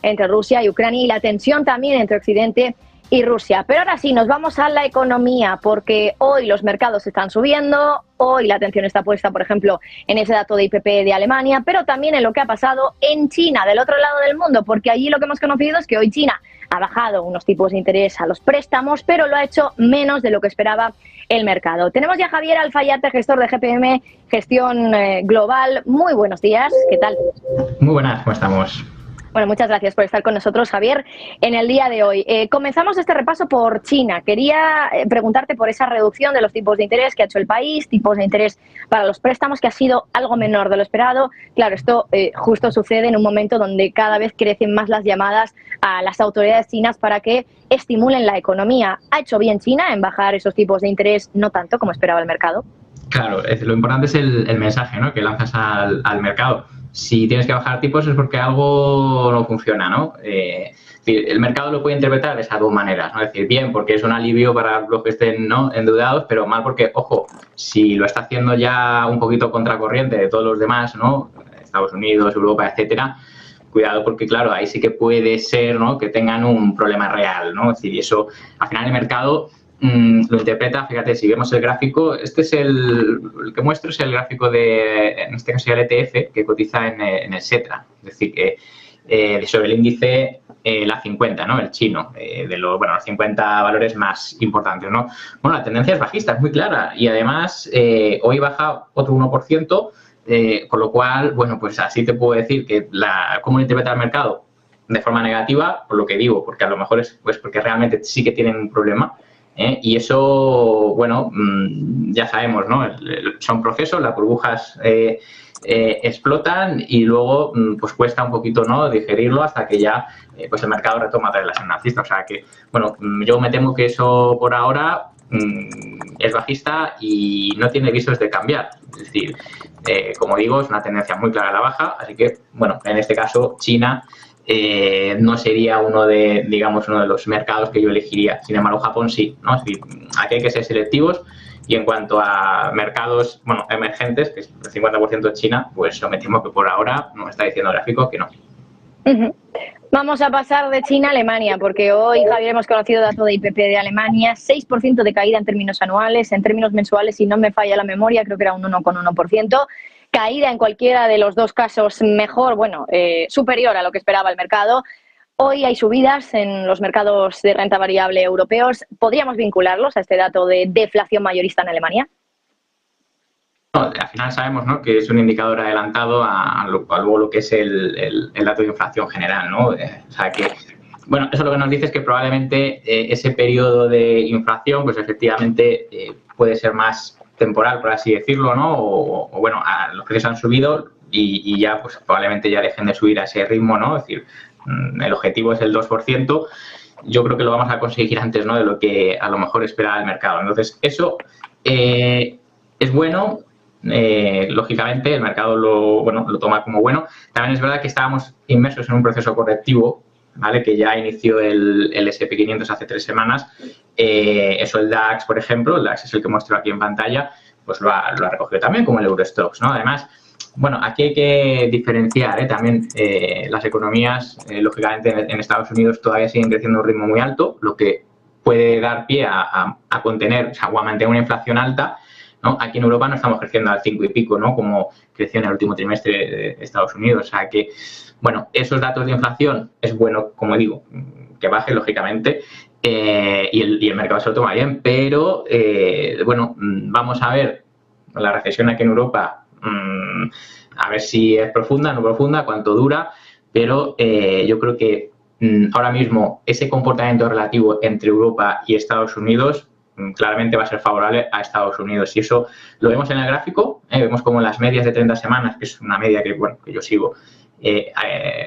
entre Rusia y Ucrania y la tensión también entre Occidente y Rusia. Pero ahora sí, nos vamos a la economía, porque hoy los mercados están subiendo, hoy la atención está puesta, por ejemplo, en ese dato de IPP de Alemania, pero también en lo que ha pasado en China, del otro lado del mundo, porque allí lo que hemos conocido es que hoy China ha bajado unos tipos de interés a los préstamos, pero lo ha hecho menos de lo que esperaba el mercado. Tenemos ya a Javier Alfayate, gestor de GPM, gestión global. Muy buenos días, ¿qué tal? Muy buenas, ¿cómo estamos? Bueno, muchas gracias por estar con nosotros, Javier, en el día de hoy. Comenzamos este repaso por China. Quería preguntarte por esa reducción de los tipos de interés que ha hecho el país, tipos de interés para los préstamos, que ha sido algo menor de lo esperado. Claro, esto justo sucede en un momento donde cada vez crecen más las llamadas a las autoridades chinas para que estimulen la economía. ¿Ha hecho bien China en bajar esos tipos de interés, no tanto como esperaba el mercado? Claro, lo importante es el mensaje, ¿no?, que lanzas al mercado. Si tienes que bajar tipos es porque algo no funciona, ¿no? El mercado lo puede interpretar de esas dos maneras, ¿no? Es decir, bien, porque es un alivio para los que estén, ¿no?, endeudados, pero mal porque, ojo, si lo está haciendo ya un poquito contracorriente de todos los demás, ¿no?, Estados Unidos, Europa, etcétera, cuidado porque, claro, ahí sí que puede ser, ¿no?, que tengan un problema real, ¿no? Es decir, y eso, al final el mercado lo interpreta. Fíjate, si vemos el gráfico, este es el que muestro, es el gráfico de, en este caso, el ETF, que cotiza en el Xetra, es decir, que sobre el índice la 50, ¿no?, el chino, de los 50 valores más importantes, ¿no? Bueno, la tendencia es bajista, es muy clara, y además hoy baja otro 1%, con lo cual, bueno, pues así te puedo decir que cómo interpreta el mercado de forma negativa, por lo que digo, porque a lo mejor es pues porque realmente sí que tienen un problema. Y eso, bueno, ya sabemos, ¿no? Son procesos, las burbujas explotan y luego pues cuesta un poquito, ¿no?, digerirlo hasta que ya pues el mercado retoma otra vez la senda alcista. O sea que, bueno, yo me temo que eso por ahora es bajista y no tiene visos de cambiar. Es decir, como digo, es una tendencia muy clara a la baja, así que, bueno, en este caso China no sería uno de los mercados que yo elegiría. Sin embargo, Japón sí, ¿no? Es decir, aquí hay que ser selectivos y en cuanto a mercados, emergentes, que es el 50% de China, pues yo me temo que por ahora nos está diciendo el gráfico que no. Vamos a pasar de China a Alemania, porque hoy, Javier, hemos conocido dato de IPP de Alemania, 6% de caída en términos anuales, en términos mensuales, si no me falla la memoria, creo que era un 1,1%. Caída en cualquiera de los dos casos mejor, superior a lo que esperaba el mercado. Hoy hay subidas en los mercados de renta variable europeos. ¿Podríamos vincularlos a este dato de deflación mayorista en Alemania? No, al final sabemos, ¿no?, que es un indicador adelantado a luego lo que es el dato de inflación general, ¿no? O sea que, bueno, eso lo que nos dice es que probablemente ese periodo de inflación, pues efectivamente puede ser más temporal, por así decirlo, ¿no? O bueno, los precios han subido y ya, pues probablemente ya dejen de subir a ese ritmo, ¿no? Es decir, el objetivo es el 2%. Yo creo que lo vamos a conseguir antes, ¿no?, de lo que a lo mejor esperaba el mercado. Entonces, eso es bueno. Lógicamente, el mercado lo toma como bueno. También es verdad que estábamos inmersos en un proceso correctivo, ¿vale?, que ya inició el S&P 500 hace 3 semanas. Eso el DAX, por ejemplo, el DAX es el que muestro aquí en pantalla, pues lo ha recogido también, como el Eurostoxx, ¿no? Además, bueno, aquí hay que diferenciar también las economías, lógicamente en Estados Unidos todavía siguen creciendo a un ritmo muy alto, lo que puede dar pie a contener, o a mantener una inflación alta, ¿no? Aquí en Europa no estamos creciendo al 5 y pico, ¿no?, como creció en el último trimestre de Estados Unidos. O sea que, bueno, esos datos de inflación es bueno, como digo, que baje, lógicamente, y el mercado se lo toma bien, pero, bueno, vamos a ver la recesión aquí en Europa, a ver si es profunda, no profunda, cuánto dura, pero yo creo que ahora mismo ese comportamiento relativo entre Europa y Estados Unidos claramente va a ser favorable a Estados Unidos. Y eso lo vemos en el gráfico, vemos como las medias de 30 semanas, que es una media que yo sigo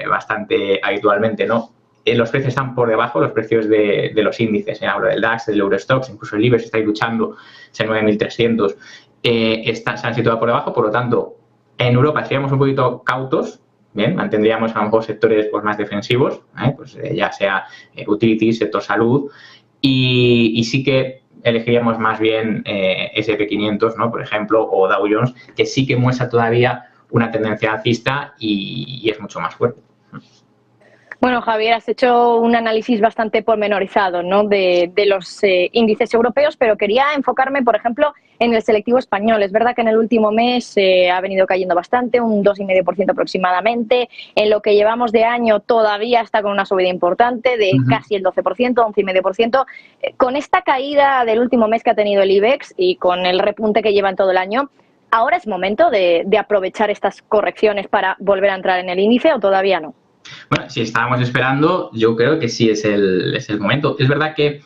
bastante habitualmente, ¿no? Los precios están por debajo, los precios de los índices, hablo del DAX, del Eurostoxx, incluso el IBEX está ahí luchando, ese 9.300, se han situado por debajo. Por lo tanto, en Europa seríamos un poquito cautos, bien, mantendríamos a lo mejor sectores pues más defensivos, pues ya sea utilities, sector salud, y sí que elegiríamos más bien S&P 500, ¿no?, por ejemplo, o Dow Jones, que sí que muestra todavía una tendencia alcista y es mucho más fuerte. Bueno, Javier, has hecho un análisis bastante pormenorizado, ¿no?, de los índices europeos, pero quería enfocarme, por ejemplo, en el selectivo español. Es verdad que en el último mes ha venido cayendo bastante, un 2,5% aproximadamente. En lo que llevamos de año todavía está con una subida importante de casi el 12%, 11,5%. Con esta caída del último mes que ha tenido el IBEX y con el repunte que lleva en todo el año, ¿ahora es momento de aprovechar estas correcciones para volver a entrar en el índice o todavía no? Bueno, si estábamos esperando, yo creo que sí es el momento. Es verdad que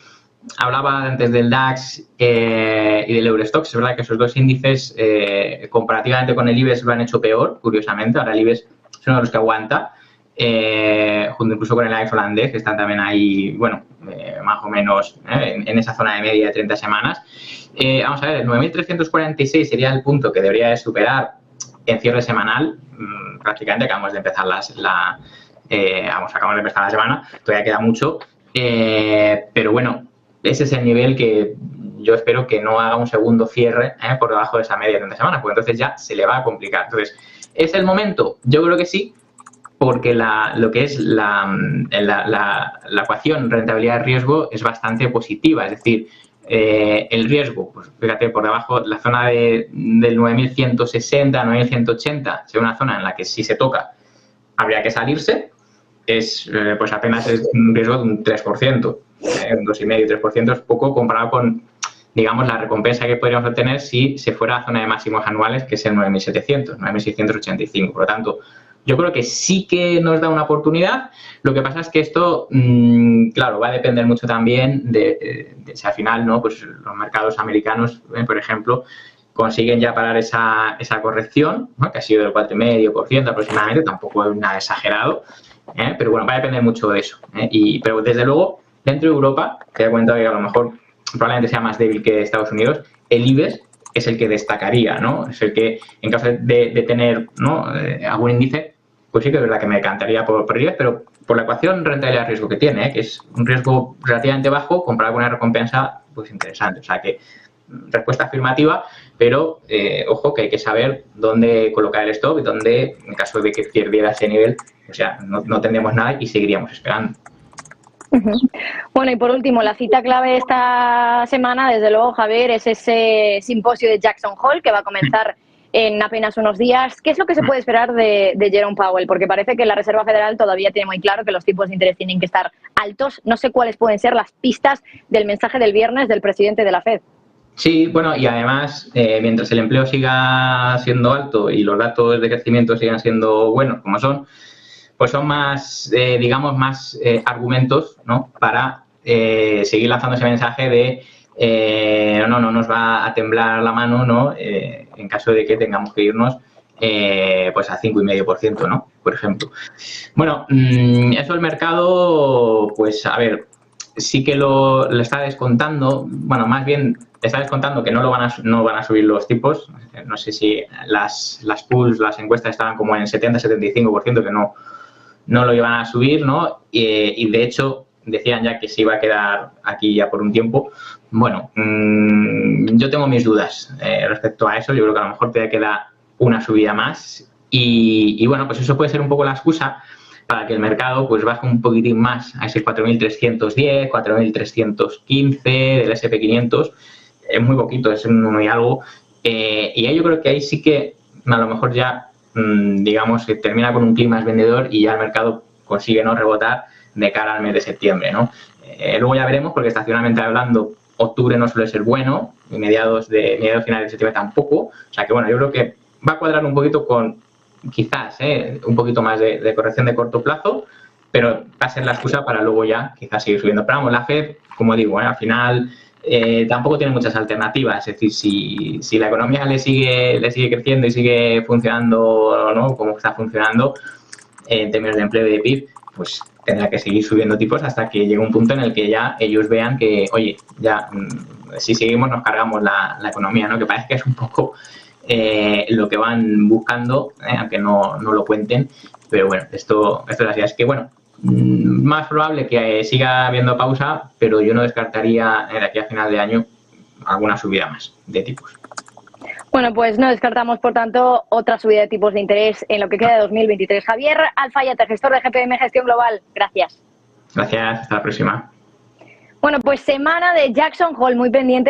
hablaba antes del DAX y del Eurostoxx. Es verdad que esos dos índices, comparativamente con el IBEX, lo han hecho peor, curiosamente. Ahora el IBEX es uno de los que aguanta, junto incluso con el AEX holandés, que están también ahí, bueno, más o menos en esa zona de media de 30 semanas. Vamos a ver, el 9.346 sería el punto que debería de superar en cierre semanal. Prácticamente acabamos de empezar acabamos de empezar la semana, todavía queda mucho, pero bueno, ese es el nivel que yo espero que no haga un segundo cierre por debajo de esa media de 30 semanas, porque entonces ya se le va a complicar. Entonces, ¿es el momento? Yo creo que sí, porque lo que es la ecuación rentabilidad-riesgo es bastante positiva, es decir, el riesgo, pues fíjate, por debajo, la zona del 9.160, 9.180, es una zona en la que si se toca habría que salirse, pues apenas es un riesgo de un 3%, un 2,5-3% es poco comparado con, digamos, la recompensa que podríamos obtener si se fuera a zona de máximos anuales, que es el 9.700, 9.685. Por lo tanto, yo creo que sí que nos da una oportunidad. Lo que pasa es que esto, claro, va a depender mucho también de si al final, ¿no?, pues los mercados americanos, por ejemplo, consiguen ya parar esa corrección, ¿no?, que ha sido del 4,5% aproximadamente, tampoco es nada exagerado, pero bueno, va a depender mucho de eso. Pero desde luego, dentro de Europa, te das cuenta que a lo mejor probablemente sea más débil que Estados Unidos, el IBEX es el que destacaría, ¿no? Es el que, en caso de tener, ¿no?, algún índice, pues sí que es verdad que me decantaría por el IBEX, pero por la ecuación rentabilidad-riesgo que tiene, que es un riesgo relativamente bajo comparado con una recompensa pues interesante. O sea que respuesta afirmativa, pero ojo que hay que saber dónde colocar el stop y dónde, en caso de que perdiera ese nivel, o sea, no tendríamos nada y seguiríamos esperando. Bueno, y por último, la cita clave esta semana, desde luego, Javier, es ese simposio de Jackson Hole que va a comenzar en apenas unos días. ¿Qué es lo que se puede esperar de Jerome Powell? Porque parece que la Reserva Federal todavía tiene muy claro que los tipos de interés tienen que estar altos. No sé cuáles pueden ser las pistas del mensaje del viernes del presidente de la Fed. Sí, bueno, y además, mientras el empleo siga siendo alto y los datos de crecimiento sigan siendo buenos como son, pues son más, digamos, más argumentos, ¿no?, para seguir lanzando ese mensaje de no nos va a temblar la mano, ¿no?, en caso de que tengamos que irnos pues a 5,5%, ¿no?, por ejemplo. Bueno, eso el mercado, pues a ver, sí que lo está descontando, bueno, más bien está descontando que no van a subir los tipos. No sé si las pools, las encuestas estaban como en 70-75%, que no lo iban a subir, ¿no? Y de hecho decían ya que se iba a quedar aquí ya por un tiempo. Bueno, yo tengo mis dudas respecto a eso. Yo creo que a lo mejor todavía queda una subida más y bueno, pues eso puede ser un poco la excusa para que el mercado pues baje un poquitín más a ese 4.310, 4.315 del S&P 500. Es muy poquito, es un 1 y algo. Y yo creo que ahí sí que a lo mejor ya digamos que termina con un clima vendedor y ya el mercado consigue no rebotar de cara al mes de septiembre, ¿no? Luego ya veremos, porque estacionalmente hablando, octubre no suele ser bueno, y mediados finales de septiembre tampoco. O sea que bueno, yo creo que va a cuadrar un poquito con quizás un poquito más de corrección de corto plazo, pero va a ser la excusa para luego ya quizás seguir subiendo. Pero vamos, la Fed, como digo, al final tampoco tiene muchas alternativas. Es decir, si la economía le sigue creciendo y sigue funcionando, ¿no?, como está funcionando en términos de empleo y de PIB, pues tendrá que seguir subiendo tipos hasta que llegue un punto en el que ya ellos vean que, oye, ya si seguimos nos cargamos la economía, ¿no? Que parece que es un poco lo que van buscando, aunque no lo cuenten, pero bueno, esto es así. Es que bueno, más probable que siga habiendo pausa, pero yo no descartaría de aquí a final de año alguna subida más de tipos. Bueno, pues no descartamos, por tanto, otra subida de tipos de interés en lo que queda de 2023. Javier Alfayate, gestor de GPM Gestión Global. Gracias. Gracias, hasta la próxima. Bueno, pues semana de Jackson Hole, muy pendiente